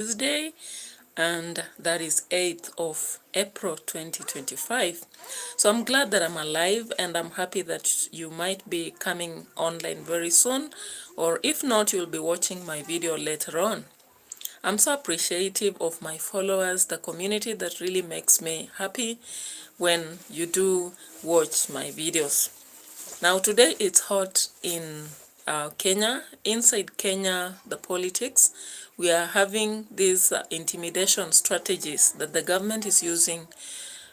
Tuesday, and that is 8th of April 2025. So I'm glad that I'm alive, and I'm happy that you might be coming online very soon, or if not, you'll be watching my video later on. I'm so appreciative of my followers, the community that really makes me happy when you do watch my videos. Now today it's hot in Kenya. Inside Kenya, the politics, we are having these intimidation strategies that the government is using.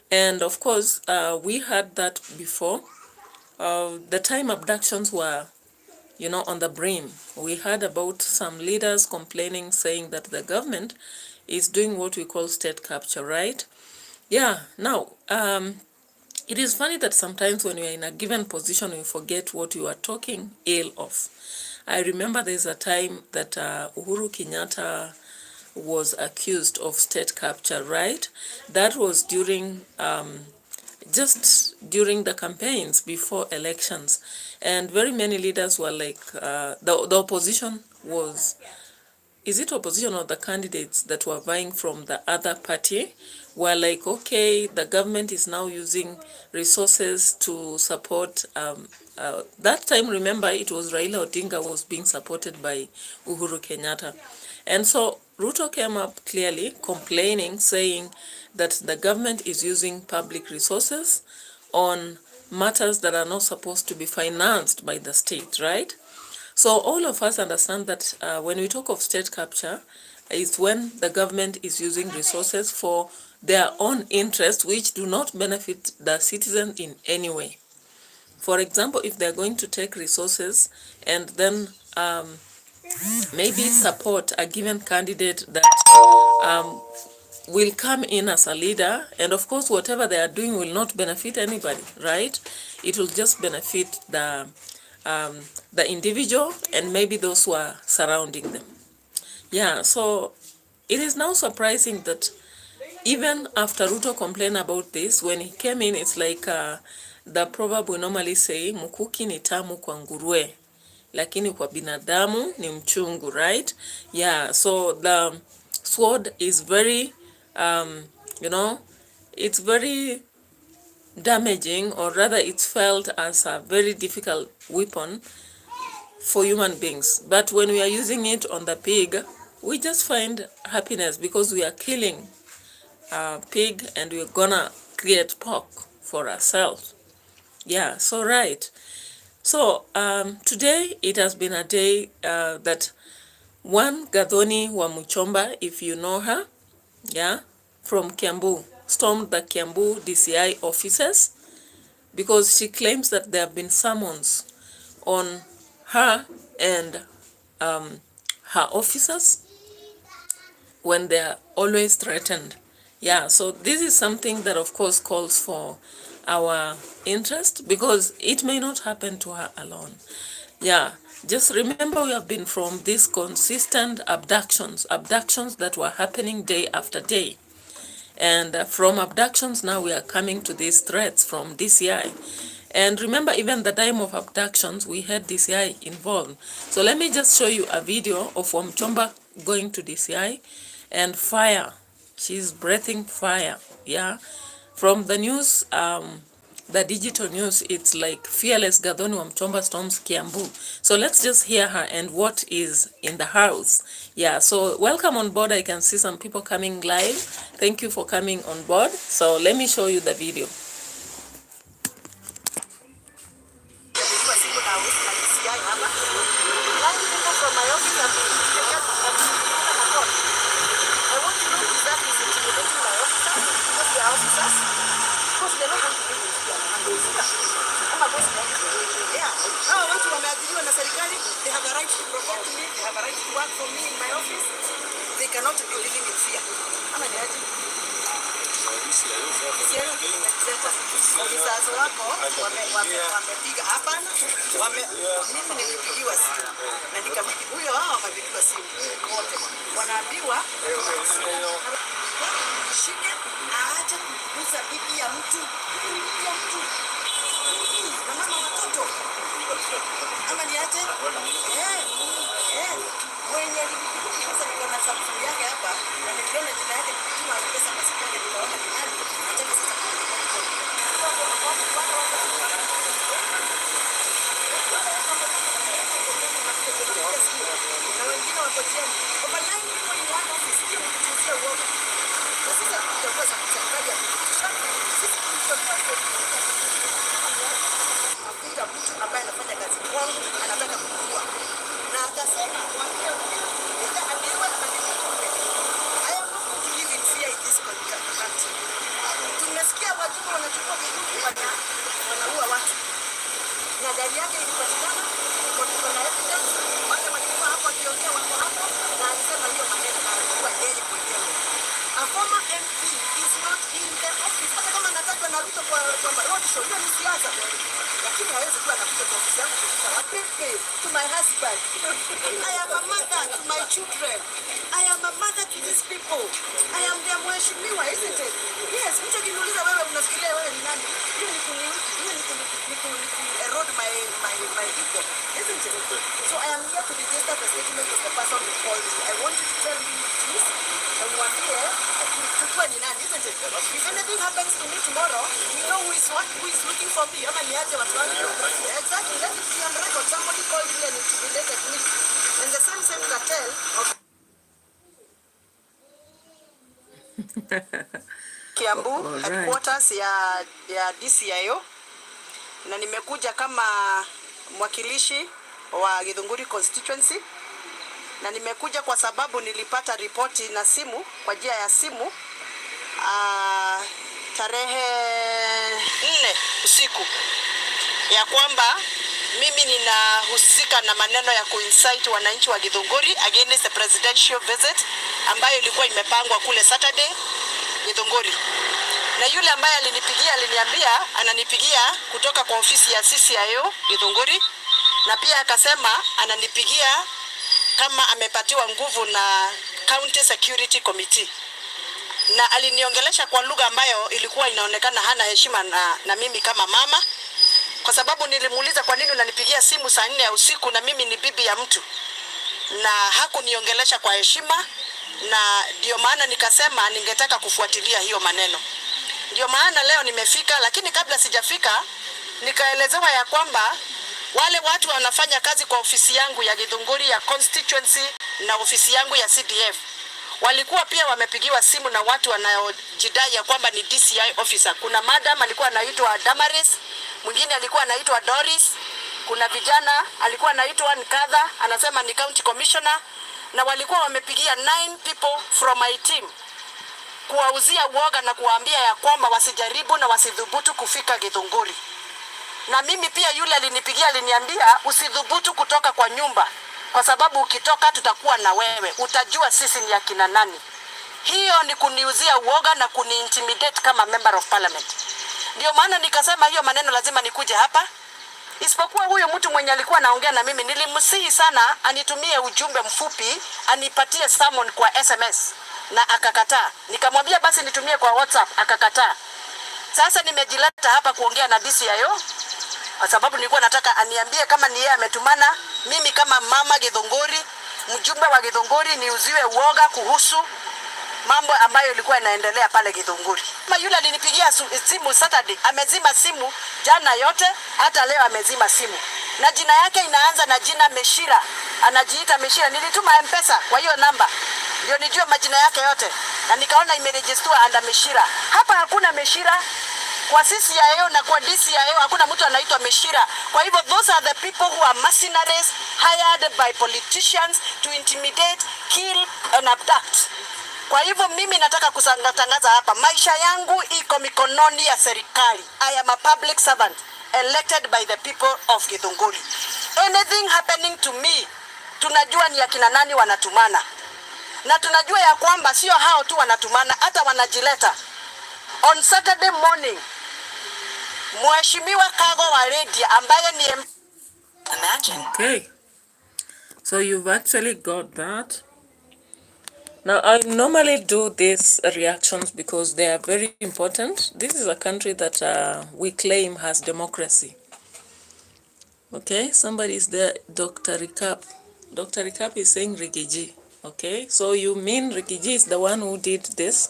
And of course, we had that before. The time abductions were, on the brim. We heard about some leaders complaining, saying that the government is doing what we call state capture, right? Yeah, now, it is funny that sometimes when you're in a given position, you forget what you are talking ill of. I remember there's a time that Uhuru Kenyatta was accused of state capture, right? That was during, just during the campaigns before elections. And very many leaders were like, the opposition was, is it opposition or the candidates that were vying from the other party were like, okay, the government is now using resources to support, that time, remember, it was Raila Odinga was being supported by Uhuru Kenyatta. And so Ruto came up clearly complaining, saying that the government is using public resources on matters that are not supposed to be financed by the state, right? So all of us understand that when we talk of state capture, it's when the government is using resources for their own interests, which do not benefit the citizen in any way. For example, if they're going to take resources and then maybe support a given candidate that will come in as a leader, and of course whatever they are doing will not benefit anybody, right? It will just benefit the individual and maybe those who are surrounding them. Yeah, so it is now surprising that even after Ruto complained about this, when he came in, it's like the proverb we normally say, mukuki ni tamu kwa nguruwe, lakini kwa binadamu ni mchungu, right? Yeah, so the sword is very, it's very damaging, or rather it's felt as a very difficult weapon for human beings. But when we are using it on the pig, we just find happiness because we are killing a pig and we're gonna create pork for ourselves. Yeah, so right. So today it has been a day that one Gathoni Wamuchomba, if you know her, yeah, from Kiambu, stormed the Kiambu DCI offices because she claims that there have been summons on her and her officers when they are always threatened. Yeah, so this is something that of course calls for our interest because it may not happen to her alone. Yeah, just remember we have been from these consistent abductions that were happening day after day. And from abductions now we are coming to these threats from DCI. And remember, even the time of abductions, we had DCI involved. So let me just show you a video of Wamuchomba going to DCI and fire. She's breathing fire, yeah. From the news, the digital news, it's like fearless Gathoni Wamuchomba storms Kiambu. So let's just hear her and what is in the house. Yeah, so welcome on board. I can see some people coming live. Thank you for coming on board. So let me show you the video. Watu wameajiriwa na serikali, they have a right to protect me, they have a right to work for me in my office. They cannot be living in fear. Ama ni aje? Officers wako wamepiga hapana, mimi nilipigiwa simu na nikampigia huyo, hao wamepigiwa simu wote, wanaambiwa shike aache kugusa bibi ya mtu, na mama watoto. Ama ni aje? Mwenye alikuza niko na sababu yake hapa. kwamba roadshow ni siasa, lakini hawezi kuwa anakuja kwa ofisi yangu kufuta wapepe to my husband. I am a mother to my children. I am a mother to these people. I am their mheshimiwa, isn't it? Yes, mtu akiniuliza wewe unafikiria wewe ni nani? Hiyo ni erode my ego, isn't it? So I am here to register the statement of the person who called me. I want you to tell me this and one here. If anything happens to me tomorrow, you know who is looking for me. Exactly, let it be on record. Somebody called me and intimidated me. And the same cartel of Kiambu headquarters ya DCIO, na nimekuja kama mwakilishi wa Githunguri constituency, na nimekuja kwa sababu nilipata ripoti na simu kwa njia ya simu tarehe 4 usiku ya kwamba mimi ninahusika na maneno ya kuincite wananchi wa Githunguri against the presidential visit ambayo ilikuwa imepangwa kule Saturday Githunguri. Na yule ambaye alinipigia aliniambia ananipigia kutoka kwa ofisi ya CCIO Githunguri, na pia akasema ananipigia kama amepatiwa nguvu na County Security Committee. Na aliniongelesha kwa lugha ambayo ilikuwa inaonekana hana heshima na mimi kama mama, kwa sababu nilimuuliza kwa nini unanipigia simu saa 4 ya usiku na mimi ni bibi ya mtu, na hakuniongelesha kwa heshima, na ndio maana nikasema ningetaka kufuatilia hiyo maneno. Ndio maana leo nimefika, lakini kabla sijafika nikaelezewa ya kwamba wale watu wanafanya kazi kwa ofisi yangu ya Githunguri ya constituency na ofisi yangu ya CDF walikuwa pia wamepigiwa simu na watu wanaojidai ya kwamba ni DCI officer. Kuna madam alikuwa anaitwa Damaris, mwingine alikuwa anaitwa Doris, kuna vijana alikuwa anaitwa Nkadha, anasema ni county commissioner, na walikuwa wamepigia 9 people from my team kuwauzia uoga na kuwaambia ya kwamba wasijaribu na wasidhubutu kufika Githunguri. Na mimi pia yule alinipigia aliniambia usidhubutu kutoka kwa nyumba, kwa sababu ukitoka tutakuwa na wewe, utajua sisi ni akina nani. Hiyo ni kuniuzia uoga na kuniintimidate kama member of parliament. Ndio maana nikasema hiyo maneno lazima nikuje hapa. Isipokuwa huyo mtu mwenye alikuwa anaongea na mimi nilimsihi sana anitumie ujumbe mfupi, anipatie summon kwa SMS, na akakataa. Nikamwambia basi nitumie kwa WhatsApp, akakataa. Sasa nimejileta hapa kuongea na DCIO kwa sababu nilikuwa nataka aniambie kama ni yeye ametumana mimi kama mama Githunguri, mjumbe wa Githunguri, niuziwe uoga kuhusu mambo ambayo ilikuwa inaendelea pale Githunguri. Kama yule alinipigia simu Saturday, amezima simu jana yote, hata leo amezima simu. Na jina yake inaanza na jina Meshira. Anajiita Meshira. Nilituma M-Pesa kwa hiyo namba ndio nijue majina yake yote, na nikaona imeregistrwa under Meshira. Hapa hakuna Meshira. Kwa CCIO na kwa DCIO hakuna mtu anaitwa Meshira. Kwa hivyo those are the people who are mercenaries hired by politicians to intimidate, kill and abduct. Kwa hivyo mimi nataka kutangaza hapa, maisha yangu iko mikononi ya serikali. I am a public servant elected by the people of Githunguri. Anything happening to me, tunajua ni akina nani wanatumana. Na tunajua ya kwamba sio hao tu wanatumana, hata wanajileta. On Saturday morning, Mheshimiwa Kago wa Redia ambaye ni imagine. Okay. So you've actually got that. Now, I normally do these reactions because they are very important. This is a country that we claim has democracy. Okay, somebody is there, Dr. Recap. Dr. Recap is saying Rigiji. Okay, so you mean Rigiji is the one who did this?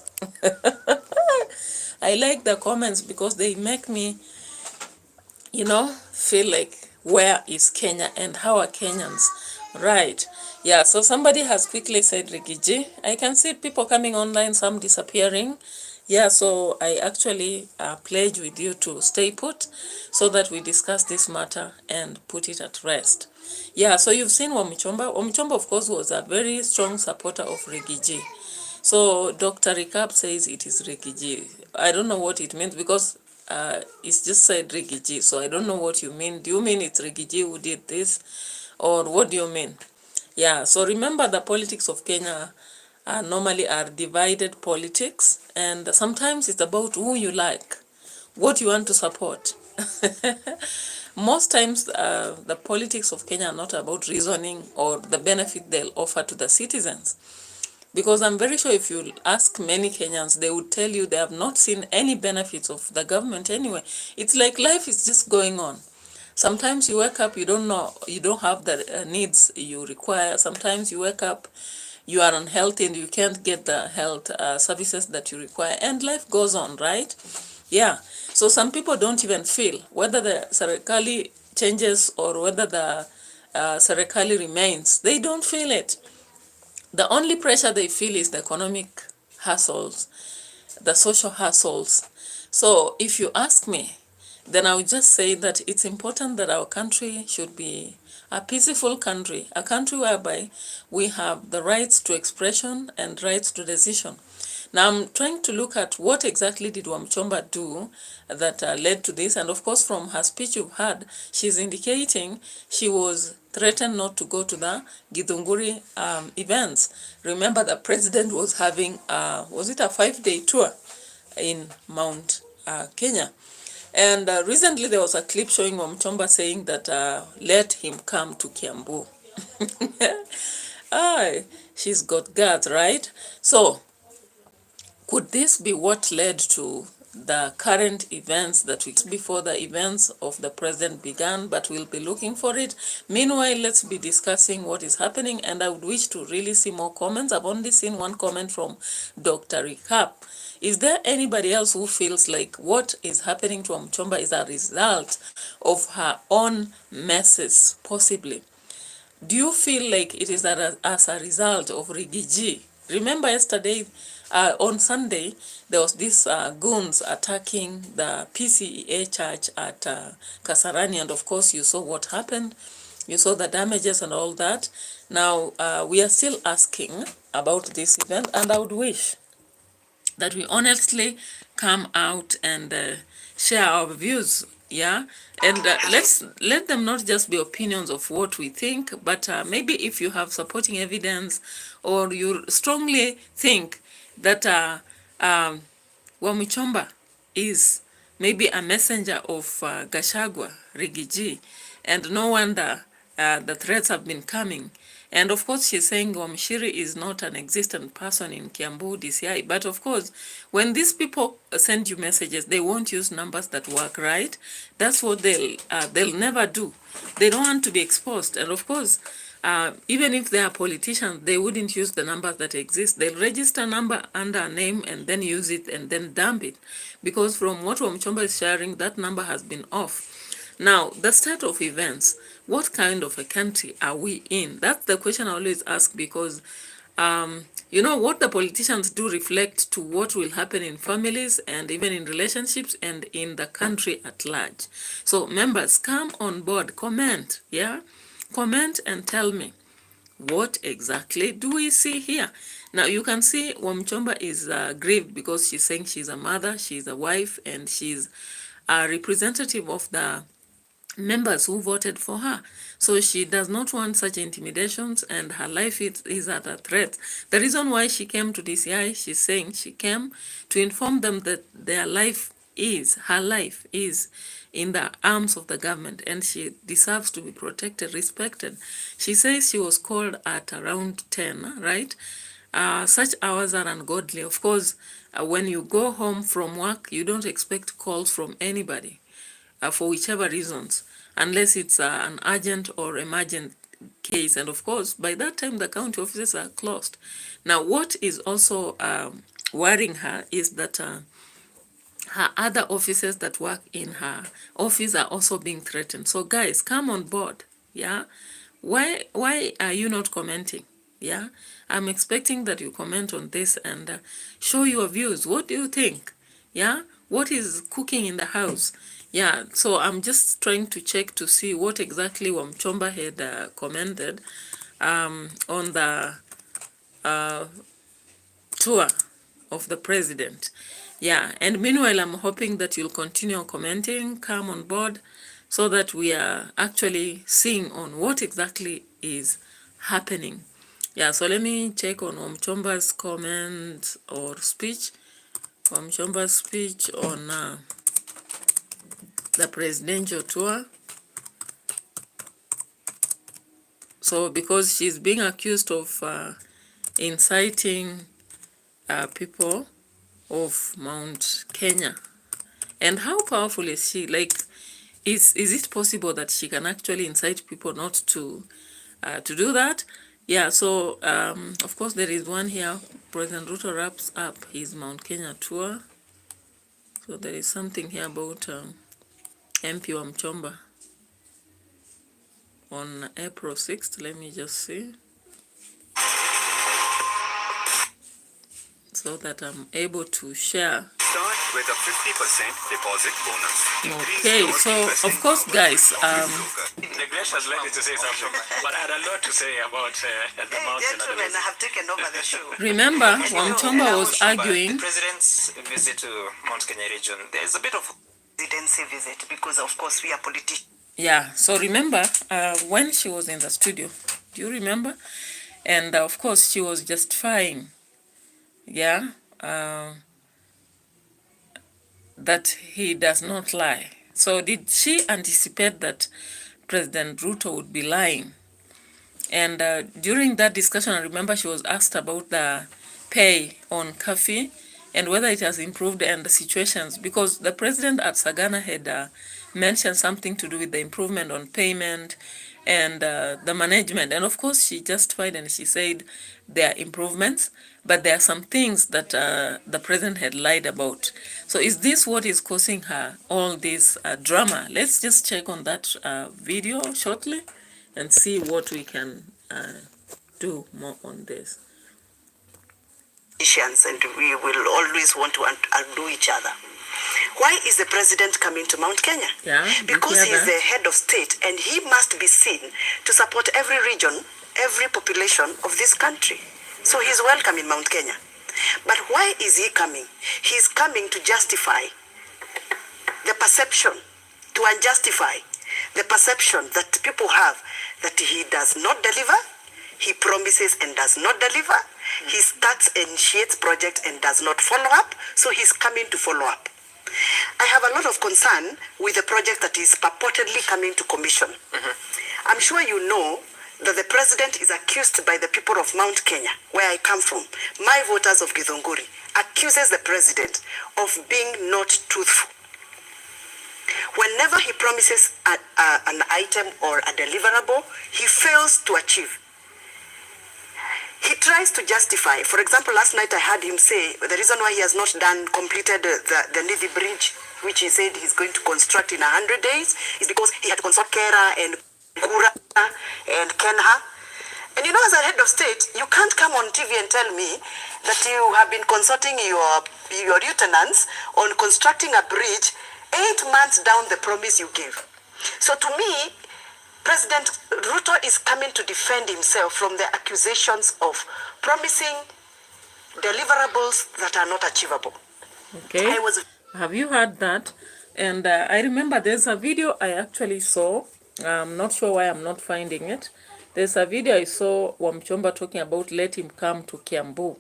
I like the comments because they make me, you know, feel like where is Kenya and how are Kenyans? Right. Yeah, so somebody has quickly said Rigiji. I can see people coming online, some disappearing. Yeah, so I actually pledge with you to stay put so that we discuss this matter and put it at rest. Yeah, so you've seen Wamuchomba. Wamuchomba, of course, was a very strong supporter of Rigiji. So Dr. Recap says it is Rigiji. I don't know what it means because it's just said Rigiji. So I don't know what you mean. Do you mean it's Rigiji who did this? Or what do you mean? Yeah, so remember the politics of Kenya normally are divided politics. And sometimes it's about who you like. what you want to support. Most times, the politics of Kenya are not about reasoning or the benefit they'll offer to the citizens. Because I'm very sure if you ask many Kenyans, they would tell you they have not seen any benefits of the government anyway. It's like life is just going on. Sometimes you wake up, you don't know, you don't have the needs you require. Sometimes you wake up, you are unhealthy and you can't get the health services that you require. And life goes on, right? Yeah. So some people don't even feel whether the serikali changes or whether the serikali remains. They don't feel it. The only pressure they feel is the economic hassles, the social hassles. So if you ask me, then I would just say that it's important that our country should be a peaceful country, a country whereby we have the rights to expression and rights to decision. Now I'm trying to look at what exactly did Wamuchomba do that led to this. And of course, from her speech you've heard, she's indicating she was threatened not to go to the Githunguri events. Remember, the president was having, was it a 5-day tour in Mount Kenya? And recently there was a clip showing Wamuchomba saying that let him come to Kiambu. She's got guts, right? So could this be what led to the current events that we before the events of the president began, but we'll be looking for it. Meanwhile, let's be discussing what is happening, and I would wish to really see more comments. I've only seen one comment from Dr. Recap. Is there anybody else who feels like what is happening to Wamuchomba is a result of her own messes, possibly? Do you feel like it is as a result of Rigiji? Remember yesterday, on Sunday, there was this goons attacking the PCEA church at Kasarani, and of course you saw what happened. You saw the damages and all that. Now, we are still asking about this event, and I would wish that we honestly come out and share our views, yeah, and let them not just be opinions of what we think, but maybe if you have supporting evidence or you strongly think that Wamuchomba is maybe a messenger of Gachagua, Rigiji, and no wonder the threats have been coming. And of course, she's saying Wamshiri is not an existent person in Kiambu DCI. But of course, when these people send you messages, they won't use numbers that work, right? That's what they'll never do. They don't want to be exposed. And of course, even if they are politicians, they wouldn't use the numbers that exist. They'll register a number under a name and then use it and then dump it. Because from what Wamuchomba is sharing, that number has been off. Now, the start of events, what kind of a country are we in? That's the question I always ask, because, you know, what the politicians do reflect to what will happen in families and even in relationships and in the country at large. So members, come on board, comment, yeah? Comment and tell me, what exactly do we see here? Now, you can see Wamuchomba is grieved because she's saying she's a mother, she's a wife, and she's a representative of the members who voted for her. So she does not want such intimidations, and her life is at a threat. The reason why she came to DCI, she's saying she came to inform them that her life is in the arms of the government, and she deserves to be protected, respected. She says she was called at around 10, right? Such hours are ungodly. Of course, when you go home from work, you don't expect calls from anybody. For whichever reasons, unless it's an urgent or emergent case. And of course, by that time, the county offices are closed. Now, what is also worrying her is that her other officers that work in her office are also being threatened. So guys, come on board, yeah? Why are you not commenting? Yeah, I'm expecting that you comment on this and show your views. What do you think? Yeah, what is cooking in the house? Yeah, so I'm just trying to check to see what exactly Wamuchomba had commented on the tour of the president. Yeah, and meanwhile, I'm hoping that you'll continue commenting, come on board, so that we are actually seeing on what exactly is happening. Yeah, so let me check on Wamuchomba's comment or speech. Wamuchomba's speech on the presidential tour. So because she's being accused of inciting people of Mount Kenya. And how powerful is she? Like, is it possible that she can actually incite people not to do that? Yeah, so of course there is one here. President Ruto wraps up his Mount Kenya tour. So there is something here about MP Wamuchomba on April 6th. Let me just see, so that I'm able to share. Start with a 50% deposit bonus. Okay, so of course, guys, Neglesh has let to say something, but I had a lot to say about the mountain. Gentlemen, I have taken over the show. remember, Wamuchomba was arguing. The president's visit to Mount Kenya region, there's a bit of Presidency visit because, of course, we are politicians. Yeah, so remember when she was in the studio, do you remember? And of course, she was justifying, yeah, that he does not lie. So did she anticipate that President Ruto would be lying? And during that discussion, I remember she was asked about the pay on coffee and whether it has improved and the situations, because the president at Sagana had mentioned something to do with the improvement on payment and the management. And of course, she justified and she said there are improvements, but there are some things that the president had lied about. So is this what is causing her all this drama? Let's just check on that video shortly and see what we can do more on this. And we will always want to outdo each other. Why is the president coming to Mount Kenya? Yeah, because he's the head of state and he must be seen to support every region, every population of this country. So he's welcome in Mount Kenya. But why is he coming? He's coming to justify the perception, to unjustify the perception that people have that he does not deliver, he promises and does not deliver, he starts, initiates projects and does not follow up, so he's coming to follow up. I have a lot of concern with the project that is purportedly coming to commission. I'm sure you know that the president is accused by the people of Mount Kenya, where I come from, my voters of Githunguri, accuses the president of being not truthful. Whenever he promises an item or a deliverable, he fails to achieve. He tries to justify. For example, last night I heard him say the reason why he has not completed the Nithi Bridge, which he said he's going to construct in 100 days, is because he had to consult Kera and Kura and Kenha. And you know, as a head of state, you can't come on TV and tell me that you have been consulting your lieutenants on constructing a bridge 8 months down the promise you gave. So to me, President Ruto is coming to defend himself from the accusations of promising deliverables that are not achievable. Okay, have you heard that? And I remember there's a video I actually saw. I'm not sure why I'm not finding it. There's a video I saw Wamuchomba talking about let him come to Kiambu.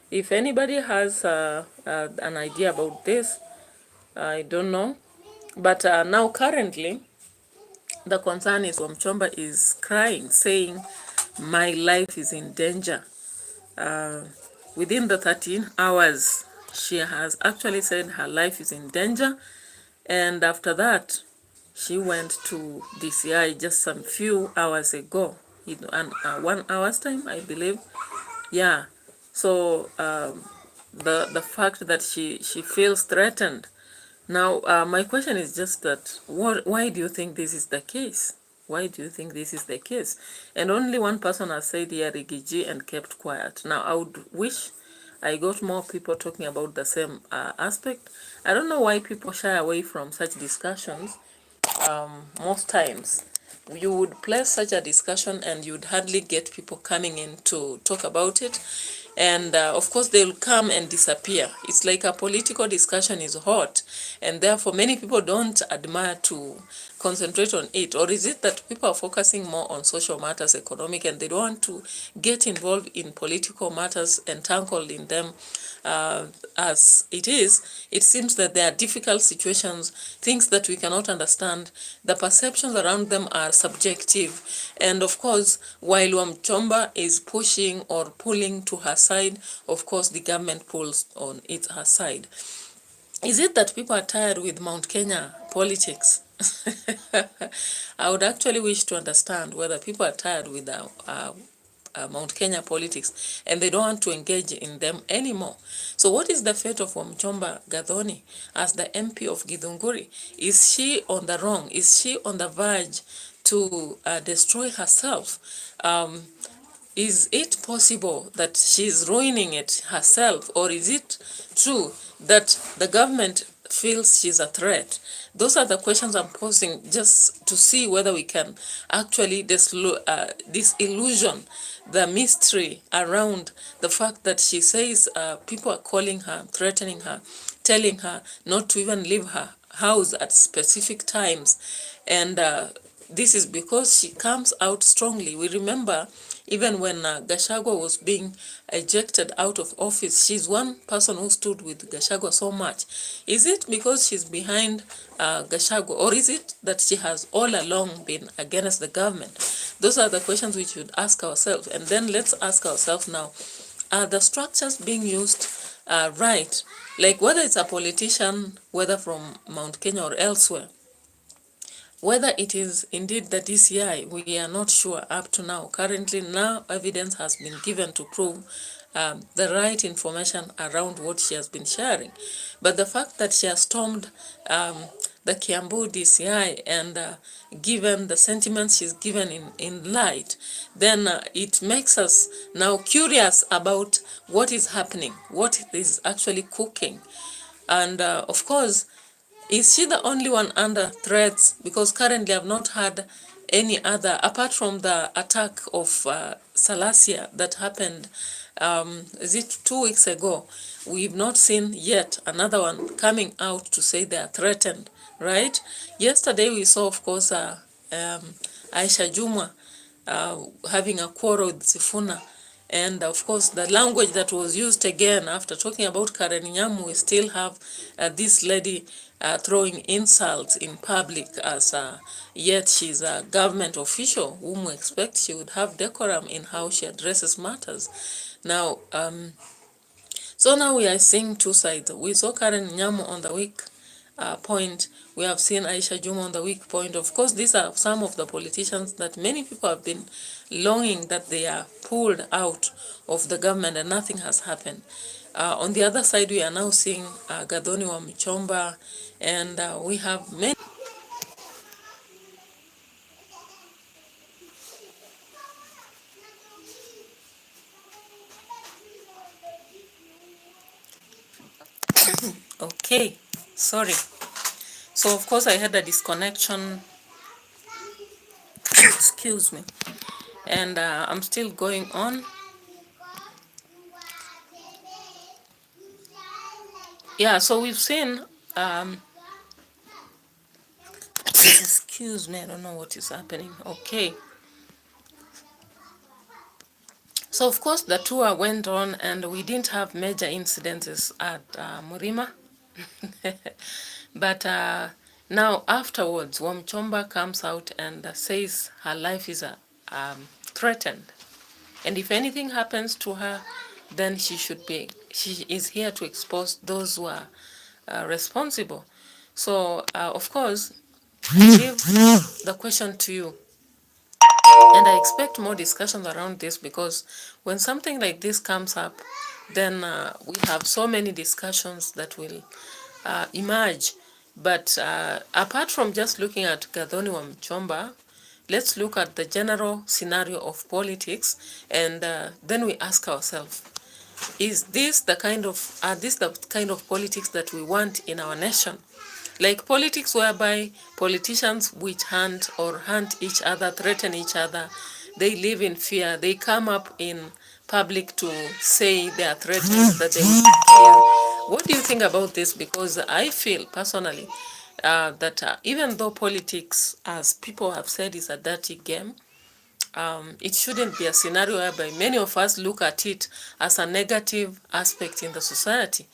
If anybody has an idea about this, I don't know. But now currently, the concern is Wamuchomba is crying, saying, my life is in danger. Within the 13 hours, she has actually said her life is in danger. And after that, she went to DCI just some few hours ago, in 1 hour's time, I believe. Yeah, so the fact that she feels threatened. Now, my question is just that, why do you think this is the case? Why do you think this is the case? And only one person has said here, Rigiji, and kept quiet. Now, I would wish I got more people talking about the same aspect. I don't know why people shy away from such discussions. Most times, you would place such a discussion and you'd hardly get people coming in to talk about it. And of course, they'll come and disappear. It's like a political discussion is hot. And therefore, many people don't admire to concentrate on it? Or is it that people are focusing more on social matters, economic, and they don't want to get involved in political matters, entangled in them as it is? It seems that there are difficult situations, things that we cannot understand. The perceptions around them are subjective. And of course, while Wamuchomba is pushing or pulling to her side, of course, the government pulls on her side. Is it that people are tired with Mount Kenya politics? I would actually wish to understand whether people are tired with Mount Kenya politics and they don't want to engage in them anymore. So what is the fate of Wamuchomba Gathoni as the MP of Githunguri? Is she on the wrong? Is she on the verge to destroy herself? Is it possible that she's ruining it herself, or is it true that the government feels she's a threat? Those are the questions I'm posing just to see whether we can actually disillusion the mystery around the fact that she says people are calling her, threatening her, telling her not to even leave her house at specific times. And this is because she comes out strongly. We remember even when Gachagua was being ejected out of office, she's one person who stood with Gachagua so much. Is it because she's behind Gachagua, or is it that she has all along been against the government? Those are the questions we should ask ourselves. And then let's ask ourselves now, are the structures being used right? Like whether it's a politician, whether from Mount Kenya or elsewhere, whether it is indeed the DCI, we are not sure up to now. Currently, no evidence has been given to prove the right information around what she has been sharing. But the fact that she has stormed the Kiambu DCI and given the sentiments she's given in light, then it makes us now curious about what is happening, what is actually cooking. And of course, is she the only one under threats? Because currently I've not had any other, apart from the attack of Salasia that happened, is it 2 weeks ago? We've not seen yet another one coming out to say they are threatened, right? Yesterday we saw, of course, Aisha Juma having a quarrel with Sifuna. And of course, the language that was used again after talking about Karen Nyamu, we still have this lady throwing insults in public as yet she's a government official whom we expect she would have decorum in how she addresses matters. Now, so now we are seeing two sides. We saw Karen Nyamu on the weak point. We have seen Aisha Juma on the weak point. Of course, these are some of the politicians that many people have been longing that they are pulled out of the government and nothing has happened. On the other side, we are now seeing Gathoni Wamuchomba, and we have many. Okay, sorry. So of course I had a disconnection, excuse me, and I'm still going on. Yeah, so we've seen, excuse me, I don't know what is happening. Okay. So of course the tour went on and we didn't have major incidences at Murima. But now afterwards, Wamuchomba comes out and says her life is threatened. And if anything happens to her, then she is here to expose those who are responsible. So, of course, I leave the question to you. And I expect more discussions around this, because when something like this comes up, then we have so many discussions that will emerge. But apart from just looking at Gathoni Wamuchomba, let's look at the general scenario of politics, and then we ask ourselves, are this the kind of politics that we want in our nation? Like politics whereby politicians witch hunt or hunt each other, threaten each other, they live in fear, they come up in public to say they are threatened, that they will kill. What do you think about this? Because I feel personally, that even though politics, as people have said, is a dirty game, it shouldn't be a scenario whereby many of us look at it as a negative aspect in the society.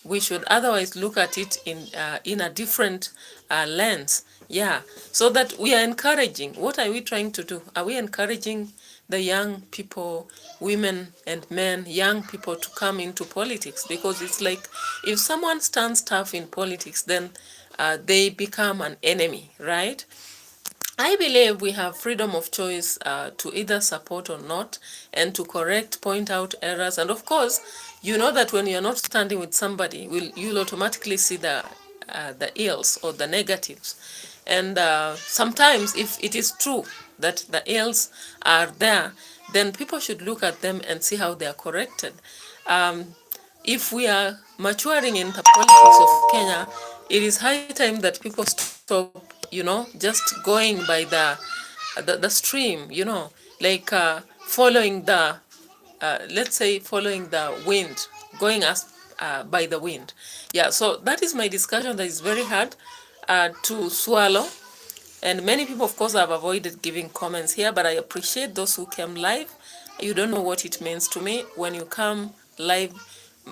We should otherwise look at it in a different lens. Yeah, so that we are encouraging. What are we trying to do? Are we encouraging the young people, women and men, young people to come into politics? Because it's like if someone stands tough in politics, then they become an enemy, right? I believe we have freedom of choice to either support or not, and to correct, point out errors. And of course, you know that when you're not standing with somebody, you'll automatically see the ills or the negatives. And sometimes, if it is true that the ills are there, then people should look at them and see how they are corrected. If we are maturing in the politics of Kenya, it is high time that people stop, just going by the stream, like following the, let's say, following the wind, going as by the wind. Yeah, so that is my discussion. That is very hard to swallow. And many people, of course, have avoided giving comments here, but I appreciate those who came live. You don't know what it means to me. When you come live,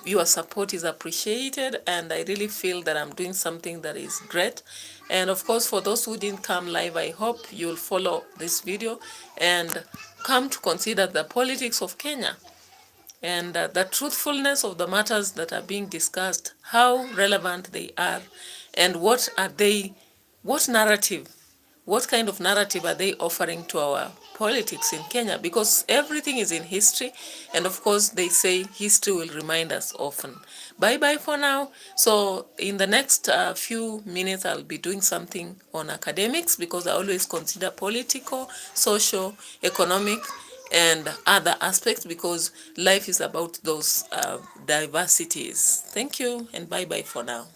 your support is appreciated, and I really feel that I'm doing something that is great. And of course, for those who didn't come live, I hope you'll follow this video and come to consider the politics of Kenya and the truthfulness of the matters that are being discussed, how relevant they are, and what kind of narrative are they offering to our politics in Kenya? Because everything is in history, and of course they say history will remind us often. Bye-bye for now. So in the next few minutes, I'll be doing something on academics, because I always consider political, social, economic, and other aspects, because life is about those diversities. Thank you, and bye-bye for now.